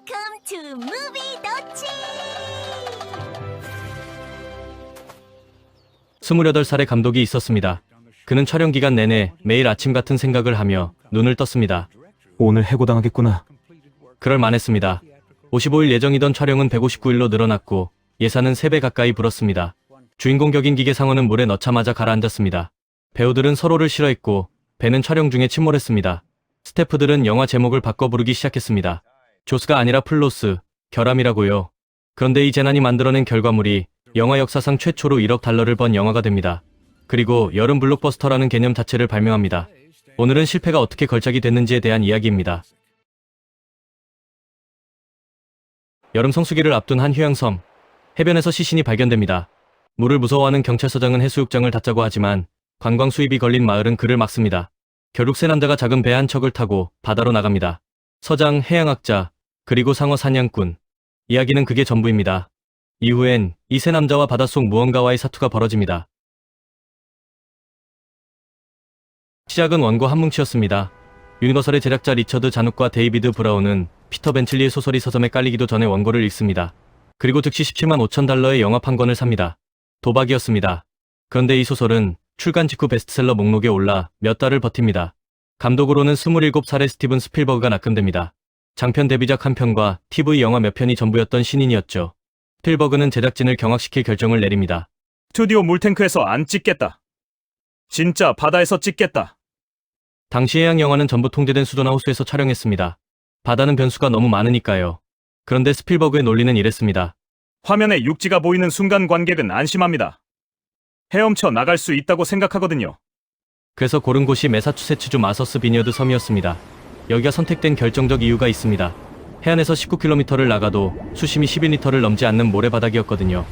Welcome to Movie Dochi! 28살의 감독이 있었습니다. 그는 촬영 기간 내내 매일 아침 같은 생각을 하며 눈을 떴습니다. 오늘 해고당하겠구나. 그럴 만했습니다. 55일 예정이던 촬영은 159일로 늘어났고 예산은 3배 가까이 불었습니다. 주인공 격인 기계 상어는 물에 넣자마자 가라앉았습니다. 배우들은 서로를 싫어했고 배는 촬영 중에 침몰했습니다. 스태프들은 영화 제목을 바꿔 부르기 시작했습니다. 조스가 아니라 플로스, 결함이라고요. 그런데 이 재난이 만들어낸 결과물이 영화 역사상 최초로 1억 달러를 번 영화가 됩니다. 그리고 여름 블록버스터라는 개념 자체를 발명합니다. 오늘은 실패가 어떻게 걸작이 됐는지에 대한 이야기입니다. 여름 성수기를 앞둔 한 휴양섬. 해변에서 시신이 발견됩니다. 물을 무서워하는 경찰서장은 해수욕장을 닫자고 하지만 관광 수입이 걸린 마을은 그를 막습니다. 결국 세 남자가 작은 배 한 척을 타고 바다로 나갑니다. 서장, 해양학자, 그리고 상어 사냥꾼. 이야기는 그게 전부입니다. 이후엔 이 세 남자와 바닷속 무언가와의 사투가 벌어집니다. 시작은 원고 한 뭉치였습니다. 유니버설의 제작자 리처드 자눅과 데이비드 브라운은 피터 벤틀리의 소설이 서점에 깔리기도 전에 원고를 읽습니다. 그리고 즉시 17만 5천 달러의 영화판권을 삽니다. 도박이었습니다. 그런데 이 소설은 출간 직후 베스트셀러 목록에 올라 몇 달을 버팁니다. 감독으로는 27살의 스티븐 스필버그가 낙금됩니다. 장편 데뷔작 한 편과 TV 영화 몇 편이 전부였던 신인이었죠. 스필버그는 제작진을 경악시킬 결정을 내립니다. 스튜디오 물탱크에서 안 찍겠다. 진짜 바다에서 찍겠다. 당시 해양 영화는 전부 통제된 수도나호수에서 촬영했습니다. 바다는 변수가 너무 많으니까요. 그런데 스필버그의 논리는 이랬습니다. 화면에 육지가 보이는 순간 관객은 안심합니다. 헤엄쳐 나갈 수 있다고 생각하거든요. 그래서 고른 곳이 매사추세츠주 마서스 비니어드 섬이었습니다. 여기가 선택된 결정적 이유가 있습니다. 해안에서 19km를 나가도 수심이 11m를 넘지 않는 모래바닥이었거든요.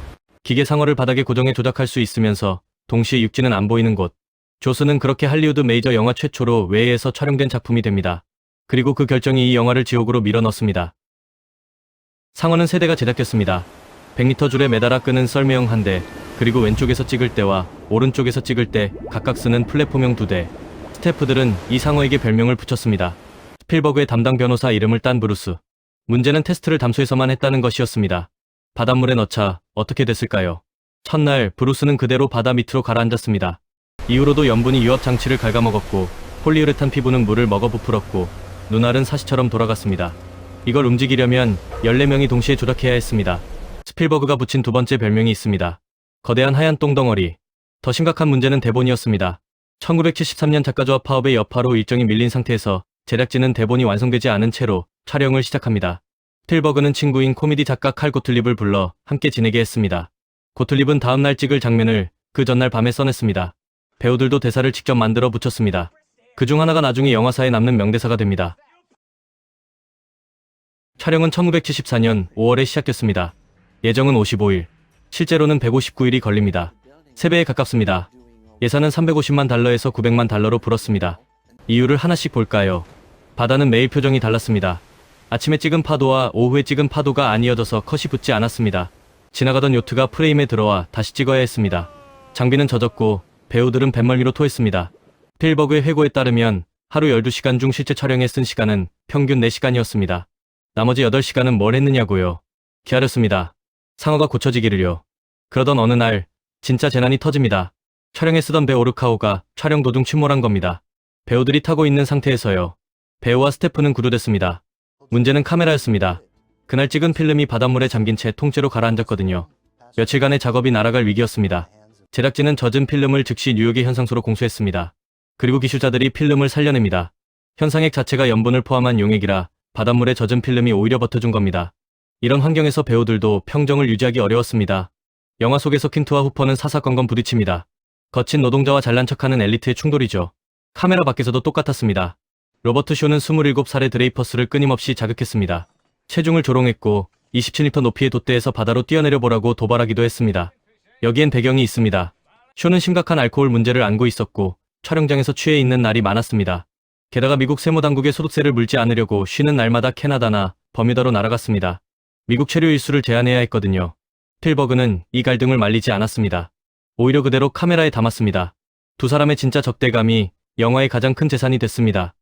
기계 상어를 바닥에 고정해 조작할 수 있으면서 동시에 육지는 안 보이는 곳. 조스는 그렇게 할리우드 메이저 영화 최초로 외해에서 촬영된 작품이 됩니다. 그리고 그 결정이 이 영화를 지옥으로 밀어넣습니다. 상어는 3대가 제작됐습니다. 100m 줄에 매달아 끄는 썰매형 1대, 그리고 왼쪽에서 찍을 때와 오른쪽에서 찍을 때 각각 쓰는 플랫폼형 2대. 스태프들은 이 상어에게 별명을 붙였습니다. 스필버그의 담당 변호사 이름을 딴 브루스. 문제는 테스트를 담소에서만 했다는 것이었습니다. 바닷물에 넣자 어떻게 됐을까요? 첫날 브루스는 그대로 바다 밑으로 가라앉았습니다. 이후로도 염분이 유압 장치를 갉아먹었고 폴리우레탄 피부는 물을 먹어 부풀었고 눈알은 사시처럼 돌아갔습니다. 이걸 움직이려면 14명이 동시에 조작해야 했습니다. 스필버그가 붙인 두 번째 별명이 있습니다. 거대한 하얀 똥덩어리. 더 심각한 문제는 대본이었습니다. 1973년 작가조합 파업의 여파로 일정이 밀린 상태에서 제작진은 대본이 완성되지 않은 채로 촬영을 시작합니다. 스필버그는 친구인 코미디 작가 칼 고틀립을 불러 함께 지내게 했습니다. 고틀립은 다음날 찍을 장면을 그 전날 밤에 써냈습니다. 배우들도 대사를 직접 만들어 붙였습니다. 그중 하나가 나중에 영화사에 남는 명대사가 됩니다. 촬영은 1974년 5월에 시작됐습니다. 예정은 55일, 실제로는 159일이 걸립니다. 3배에 가깝습니다. 예산은 350만 달러에서 900만 달러로 불었습니다. 이유를 하나씩 볼까요? 바다는 매일 표정이 달랐습니다. 아침에 찍은 파도와 오후에 찍은 파도가 안 이어져서 컷이 붙지 않았습니다. 지나가던 요트가 프레임에 들어와 다시 찍어야 했습니다. 장비는 젖었고 배우들은 뱃멀 위로 토했습니다. 스필버그의 회고에 따르면 하루 12시간 중 실제 촬영에 쓴 시간은 평균 4시간이었습니다. 나머지 8시간은 뭘 했느냐고요? 기다렸습니다. 상어가 고쳐지기를요. 그러던 어느 날 진짜 재난이 터집니다. 촬영에 쓰던 배 오르카오가 촬영 도중 침몰한 겁니다. 배우들이 타고 있는 상태에서요. 배우와 스태프는 구조됐습니다. 문제는 카메라였습니다. 그날 찍은 필름이 바닷물에 잠긴 채 통째로 가라앉았거든요. 며칠간의 작업이 날아갈 위기였습니다. 제작진은 젖은 필름을 즉시 뉴욕의 현상소로 공수했습니다. 그리고 기술자들이 필름을 살려냅니다. 현상액 자체가 염분을 포함한 용액이라 바닷물에 젖은 필름이 오히려 버텨준 겁니다. 이런 환경에서 배우들도 평정을 유지하기 어려웠습니다. 영화 속에서 퀸트와 후퍼는 사사건건 부딪힙니다. 거친 노동자와 잘난 척하는 엘리트의 충돌이죠. 카메라 밖에서도 똑같았습니다. 로버트 쇼는 27살의 드레이퍼스를 끊임없이 자극했습니다. 체중을 조롱했고 27m 높이의 돛대에서 바다로 뛰어내려 보라고 도발하기도 했습니다. 여기엔 배경이 있습니다. 쇼는 심각한 알코올 문제를 안고 있었고 촬영장에서 취해 있는 날이 많았습니다. 게다가 미국 세무당국의 소득세를 물지 않으려고 쉬는 날마다 캐나다나 버뮤다로 날아갔습니다. 미국 체류 일수를 제한해야 했거든요. 스필버그는 이 갈등을 말리지 않았습니다. 오히려 그대로 카메라에 담았습니다. 두 사람의 진짜 적대감이 영화의 가장 큰 재산이 됐습니다.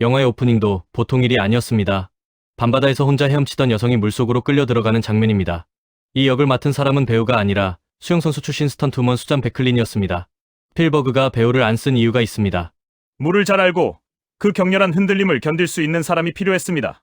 영화의 오프닝도 보통 일이 아니었습니다. 밤바다에서 혼자 헤엄치던 여성이 물속으로 끌려 들어가는 장면입니다. 이 역을 맡은 사람은 배우가 아니라 수영선수 출신 스턴트우먼 수잔 베클린이었습니다. 스필버그가 배우를 안 쓴 이유가 있습니다. 물을 잘 알고 그 격렬한 흔들림을 견딜 수 있는 사람이 필요했습니다.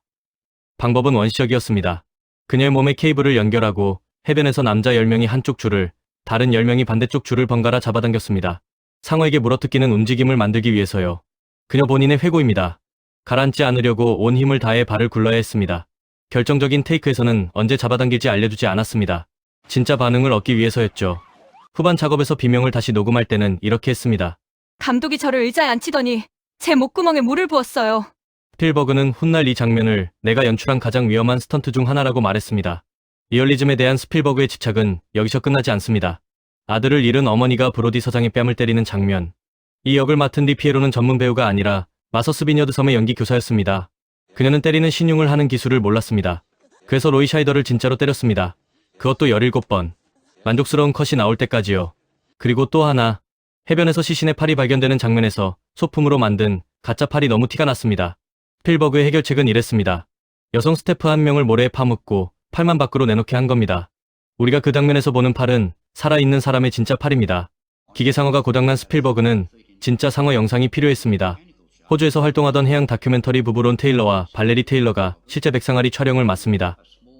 방법은 원시적이었습니다. 그녀의 몸에 케이블을 연결하고 해변에서 남자 10명이 한쪽 줄을, 다른 10명이 반대쪽 줄을 번갈아 잡아당겼습니다. 상어에게 물어뜯기는 움직임을 만들기 위해서요. 그녀 본인의 회고입니다. 가라앉지 않으려고 온 힘을 다해 발을 굴러야 했습니다. 결정적인 테이크에서는 언제 잡아당길지 알려주지 않았습니다. 진짜 반응을 얻기 위해서였죠. 후반 작업에서 비명을 다시 녹음할 때는 이렇게 했습니다. 감독이 저를 의자에 앉히더니 제 목구멍에 물을 부었어요. 스필버그는 훗날 이 장면을 내가 연출한 가장 위험한 스턴트 중 하나라고 말했습니다. 리얼리즘에 대한 스필버그의 집착은 여기서 끝나지 않습니다. 아들을 잃은 어머니가 브로디 서장의 뺨을 때리는 장면. 이 역을 맡은 리 피에로는 전문 배우가 아니라 마서스 비녀드 섬의 연기 교사였습니다. 그녀는 때리는 신용을 하는 기술을 몰랐습니다. 그래서 로이 샤이더를 진짜로 때렸습니다. 그것도 17번. 만족스러운 컷이 나올 때까지요. 그리고 또 하나. 해변에서 시신의 팔이 발견되는 장면에서 소품으로 만든 가짜 팔이 너무 티가 났습니다. 스필버그의 해결책은 이랬습니다. 여성 스태프 한 명을 모래에 파묻고 팔만 밖으로 내놓게 한 겁니다. 우리가 그 장면에서 보는 팔은 살아있는 사람의 진짜 팔입니다. 기계상어가 고장난 스필버그는 진짜 상어 영상이 필요했습니다. 호주에서 활동하던 해양 다큐멘터리 부부 론 테일러와 발레리 테일러가 실제 백상아리 촬영을 맡습니다.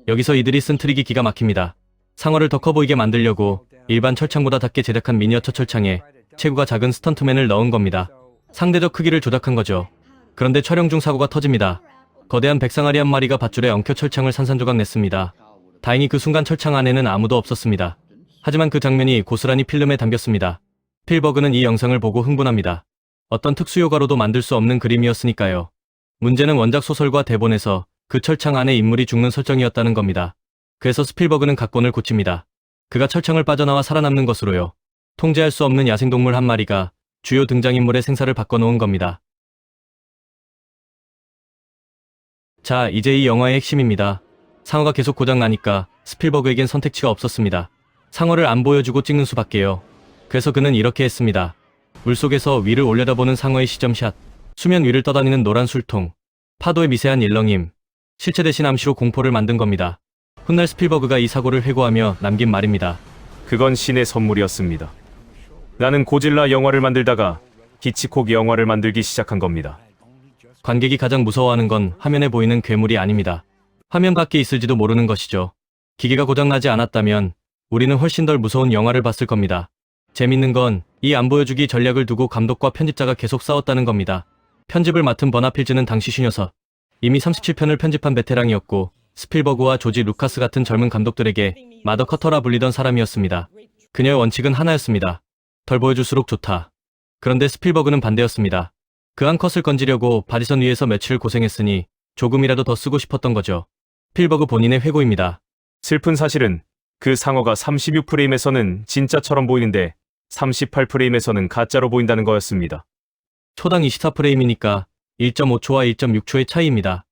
여기서 이들이 쓴 트릭이 기가 막힙니다. 상어를 더 커 보이게 만들려고 일반 철창보다 작게 제작한 미니어처 철창에 체구가 작은 스턴트맨을 넣은 겁니다. 상대적 크기를 조작한 거죠. 그런데 촬영 중 사고가 터집니다. 거대한 백상아리 한 마리가 밧줄에 엉켜 철창을 산산조각 냈습니다. 다행히 그 순간 철창 안에는 아무도 없었습니다. 하지만 그 장면이 고스란히 필름에 담겼습니다. 스필버그는 이 영상을 보고 흥분합니다. 어떤 특수효과로도 만들 수 없는 그림이었으니까요. 문제는 원작 소설과 대본에서 그 철창 안에 인물이 죽는 설정이었다는 겁니다. 그래서 스필버그는 각본을 고칩니다. 그가 철창을 빠져나와 살아남는 것으로요. 통제할 수 없는 야생동물 한 마리가 주요 등장인물의 생사를 바꿔놓은 겁니다. 자, 이제 이 영화의 핵심입니다. 상어가 계속 고장나니까 스필버그에겐 선택지가 없었습니다. 상어를 안 보여주고 찍는 수밖에요. 그래서 그는 이렇게 했습니다. 물속에서 위를 올려다보는 상어의 시점샷, 수면 위를 떠다니는 노란 술통, 파도의 미세한 일렁임, 실체 대신 암시로 공포를 만든 겁니다. 훗날 스필버그가 이 사고를 회고하며 남긴 말입니다. 그건 신의 선물이었습니다. 나는 고질라 영화를 만들다가 히치콕 영화를 만들기 시작한 겁니다. 관객이 가장 무서워하는 건 화면에 보이는 괴물이 아닙니다. 화면 밖에 있을지도 모르는 것이죠. 기계가 고장나지 않았다면 우리는 훨씬 덜 무서운 영화를 봤을 겁니다. 재밌는 건 이 안 보여주기 전략을 두고 감독과 편집자가 계속 싸웠다는 겁니다. 편집을 맡은 버나필즈는 당시 쉬녀서 이미 37편을 편집한 베테랑이었고 스필버그와 조지 루카스 같은 젊은 감독들에게 마더 커터라 불리던 사람이었습니다. 그녀의 원칙은 하나였습니다. 덜 보여줄수록 좋다. 그런데 스필버그는 반대였습니다. 그 한 컷을 건지려고 바디선 위에서 며칠 고생했으니 조금이라도 더 쓰고 싶었던 거죠. 스필버그 본인의 회고입니다. 슬픈 사실은 그 상어가 36프레임에서는 진짜처럼 보이는데 38프레임에서는 가짜로 보인다는 거였습니다. 초당 24프레임이니까 1.5초와 1.6초의 차이입니다.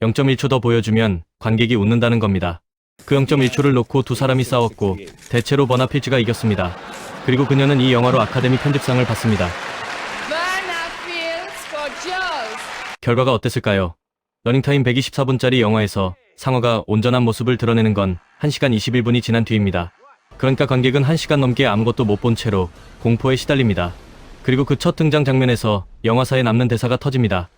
0.1초 더 보여주면 관객이 웃는다는 겁니다. 그 0.1초를 놓고 두 사람이 싸웠고 대체로 버나필즈가 이겼습니다. 그리고 그녀는 이 영화로 아카데미 편집상을 받습니다. 결과가 어땠을까요? 러닝타임 124분짜리 영화에서 상어가 온전한 모습을 드러내는 건 1시간 21분이 지난 뒤입니다. 그러니까 관객은 1시간 넘게 아무것도 못 본 채로 공포에 시달립니다. 그리고 그 첫 등장 장면에서 영화사에 남는 대사가 터집니다.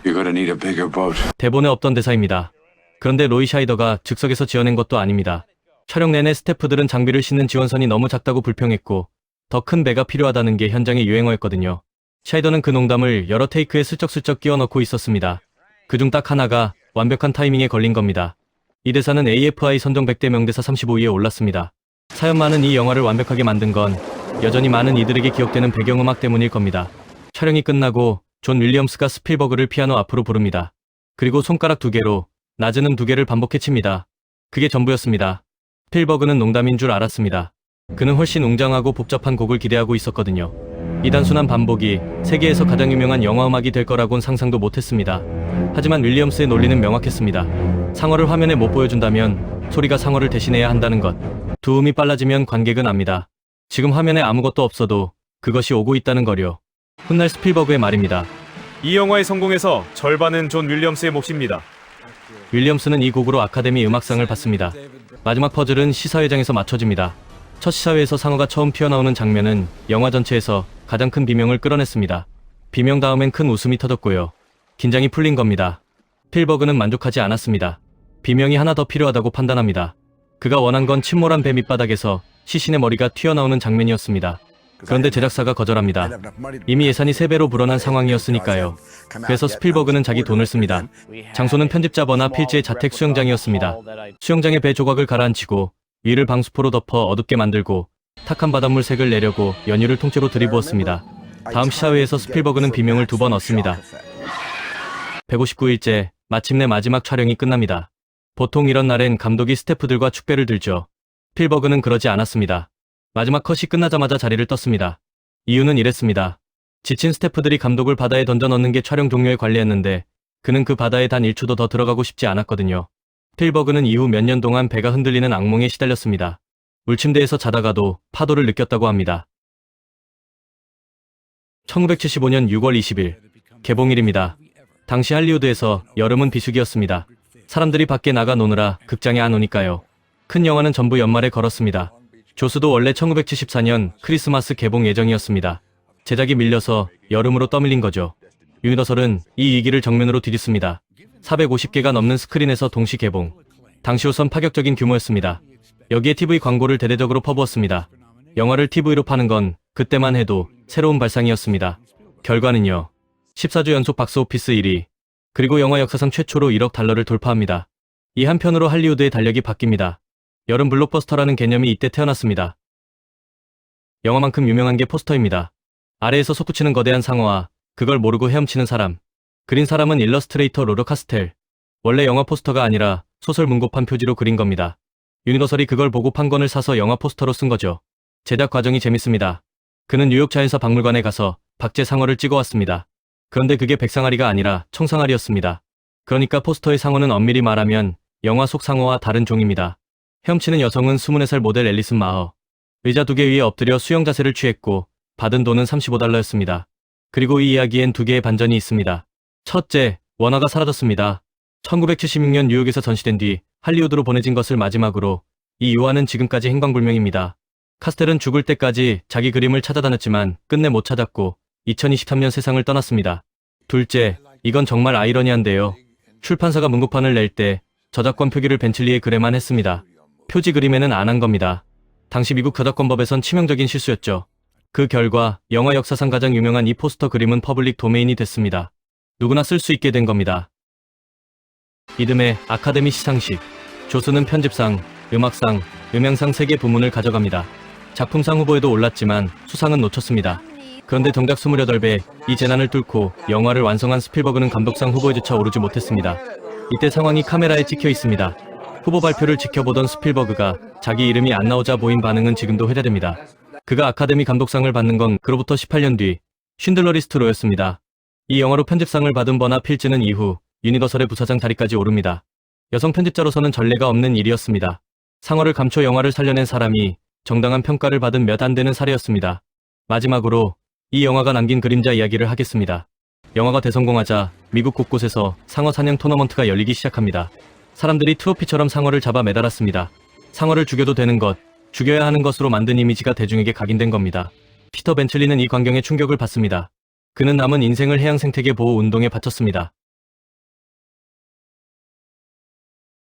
You're gonna need a bigger boat. 대본에 없던 대사입니다. 그런데 로이 샤이더가 즉석에서 지어낸 것도 아닙니다. 촬영 내내 스태프들은 장비를 싣는 지원선이 너무 작다고 불평했고 더 큰 배가 필요하다는 게 현장의 유행어였거든요. 샤이더는 그 농담을 여러 테이크에 슬쩍슬쩍 끼워 넣고 있었습니다. 그중 딱 하나가 완벽한 타이밍에 걸린 겁니다. 이 대사는 AFI 선정 100대 명대사 35위에 올랐습니다. 사연 많은 이 영화를 완벽하게 만든 건 여전히 많은 이들에게 기억되는 배경음악 때문일 겁니다. 촬영이 끝나고 존 윌리엄스가 스필버그를 피아노 앞으로 부릅니다. 그리고 손가락 2개로 낮은 음 2개를 반복해 칩니다. 그게 전부였습니다. 스필버그는 농담인 줄 알았습니다. 그는 훨씬 웅장하고 복잡한 곡을 기대하고 있었거든요. 이 단순한 반복이 세계에서 가장 유명한 영화음악이 될 거라곤 상상도 못했습니다. 하지만 윌리엄스의 논리는 명확했습니다. 상어를 화면에 못 보여준다면 소리가 상어를 대신해야 한다는 것. 두 음이 빨라지면 관객은 압니다. 지금 화면에 아무것도 없어도 그것이 오고 있다는 거요. 훗날 스필버그의 말입니다. 이 영화의 성공에서 절반은 존 윌리엄스의 몫입니다. 윌리엄스는 이 곡으로 아카데미 음악상을 받습니다. 마지막 퍼즐은 시사회장에서 맞춰집니다. 첫 시사회에서 상어가 처음 튀어나오는 장면은 영화 전체에서 가장 큰 비명을 끌어냈습니다. 비명 다음엔 큰 웃음이 터졌고요. 긴장이 풀린 겁니다. 스필버그는 만족하지 않았습니다. 비명이 하나 더 필요하다고 판단합니다. 그가 원한 건 침몰한 배 밑바닥에서 시신의 머리가 튀어나오는 장면이었습니다. 그런데 제작사가 거절합니다. 이미 예산이 3배로 불어난 상황이었으니까요. 그래서 스필버그는 자기 돈을 씁니다. 장소는 편집자버나 필지의 자택 수영장이었습니다. 수영장에 배 조각을 가라앉히고 위를 방수포로 덮어 어둡게 만들고 탁한 바닷물 색을 내려고 연유를 통째로 들이부었습니다. 다음 시사회에서 스필버그는 비명을 2번 얻습니다. 159일째, 마침내 마지막 촬영이 끝납니다. 보통 이런 날엔 감독이 스태프들과 축배를 들죠. 스필버그는 그러지 않았습니다. 마지막 컷이 끝나자마자 자리를 떴습니다. 이유는 이랬습니다. 지친 스태프들이 감독을 바다에 던져 넣는 게 촬영 종료에 관리했는데 그는 그 바다에 단 1초도 더 들어가고 싶지 않았거든요. 스필버그는 이후 몇 년 동안 배가 흔들리는 악몽에 시달렸습니다. 물침대에서 자다가도 파도를 느꼈다고 합니다. 1975년 6월 20일, 개봉일입니다. 당시 할리우드에서 여름은 비수기였습니다. 사람들이 밖에 나가 노느라 극장에 안 오니까요. 큰 영화는 전부 연말에 걸었습니다. 조스도 원래 1974년 크리스마스 개봉 예정이었습니다. 제작이 밀려서 여름으로 떠밀린 거죠. 유니버설은 이 위기를 정면으로 뒤집습니다. 450개가 넘는 스크린에서 동시 개봉. 당시로선 파격적인 규모였습니다. 여기에 TV 광고를 대대적으로 퍼부었습니다. 영화를 TV로 파는 건 그때만 해도 새로운 발상이었습니다. 결과는요. 14주 연속 박스오피스 1위, 그리고 영화 역사상 최초로 1억 달러를 돌파합니다. 이 한편으로 할리우드의 달력이 바뀝니다. 여름 블록버스터라는 개념이 이때 태어났습니다. 영화만큼 유명한 게 포스터입니다. 아래에서 솟구치는 거대한 상어와 그걸 모르고 헤엄치는 사람. 그린 사람은 일러스트레이터 로러 카스텔. 원래 영화 포스터가 아니라 소설 문고판 표지로 그린 겁니다. 유니버설이 그걸 보고 판권을 사서 영화 포스터로 쓴 거죠. 제작 과정이 재밌습니다. 그는 뉴욕 자연사 박물관에 가서 박제 상어를 찍어왔습니다. 그런데 그게 백상아리가 아니라 청상아리였습니다. 그러니까 포스터의 상어는 엄밀히 말하면 영화 속 상어와 다른 종입니다. 헤엄치는 여성은 24살 모델 앨리슨 마허. 의자 2개 위에 엎드려 수영 자세를 취했고 받은 돈은 $35였습니다. 그리고 이 이야기엔 2개의 반전이 있습니다. 첫째, 원화가 사라졌습니다. 1976년 뉴욕에서 전시된 뒤 할리우드로 보내진 것을 마지막으로 이 유화는 지금까지 행방불명입니다. 카스텔은 죽을 때까지 자기 그림을 찾아다녔지만 끝내 못 찾았고 2023년 세상을 떠났습니다. 둘째, 이건 정말 아이러니한데요. 출판사가 문고판을 낼 때 저작권 표기를 벤틀리의 글에만 했습니다. 표지 그림에는 안 한 겁니다. 당시 미국 저작권법에선 치명적인 실수였죠. 그 결과 영화 역사상 가장 유명한 이 포스터 그림은 퍼블릭 도메인이 됐습니다. 누구나 쓸 수 있게 된 겁니다. 이듬해 아카데미 시상식. 조스는 편집상, 음악상, 음향상 3개 부문을 가져갑니다. 작품상 후보에도 올랐지만 수상은 놓쳤습니다. 그런데 정작 28배, 이 재난을 뚫고 영화를 완성한 스필버그는 감독상 후보에조차 오르지 못했습니다. 이때 상황이 카메라에 찍혀 있습니다. 후보 발표를 지켜보던 스필버그가 자기 이름이 안 나오자 보인 반응은 지금도 회자됩니다. 그가 아카데미 감독상을 받는 건 그로부터 18년 뒤 쉰들러 리스트로였습니다. 이 영화로 편집상을 받은 버나 필즈는 이후 유니버설의 부사장 자리까지 오릅니다. 여성 편집자로서는 전례가 없는 일이었습니다. 상어를 감춰 영화를 살려낸 사람이 정당한 평가를 받은 몇 안 되는 사례였습니다. 마지막으로 이 영화가 남긴 그림자 이야기를 하겠습니다. 영화가 대성공하자 미국 곳곳에서 상어 사냥 토너먼트가 열리기 시작합니다. 사람들이 트로피처럼 상어를 잡아 매달았습니다. 상어를 죽여도 되는 것, 죽여야 하는 것으로 만든 이미지가 대중에게 각인된 겁니다. 피터 벤틀리는 이 광경에 충격을 받습니다. 그는 남은 인생을 해양 생태계 보호 운동에 바쳤습니다.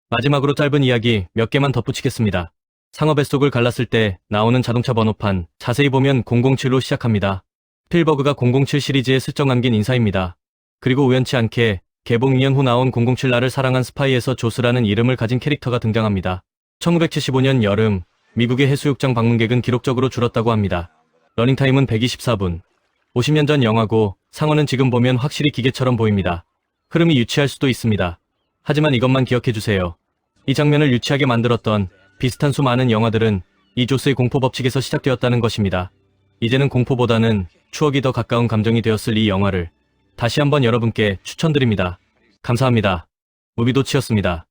마지막으로 짧은 이야기 몇 개만 덧붙이겠습니다. 상어 뱃속을 갈랐을 때 나오는 자동차 번호판, 자세히 보면 007로 시작합니다. 스필버그가 007 시리즈에 슬쩍 남긴 인사입니다. 그리고 우연치 않게 개봉 2년 후 나온 007 나를 사랑한 스파이에서 조스라는 이름을 가진 캐릭터가 등장합니다. 1975년 여름, 미국의 해수욕장 방문객은 기록적으로 줄었다고 합니다. 러닝타임은 124분. 50년 전 영화고 상어는 지금 보면 확실히 기계처럼 보입니다. 흐름이 유치할 수도 있습니다. 하지만 이것만 기억해주세요. 이 장면을 유치하게 만들었던 비슷한 수많은 영화들은 이 조스의 공포 법칙에서 시작되었다는 것입니다. 이제는 공포보다는 추억이 더 가까운 감정이 되었을 이 영화를 다시 한번 여러분께 추천드립니다. 감사합니다. 무비도치였습니다.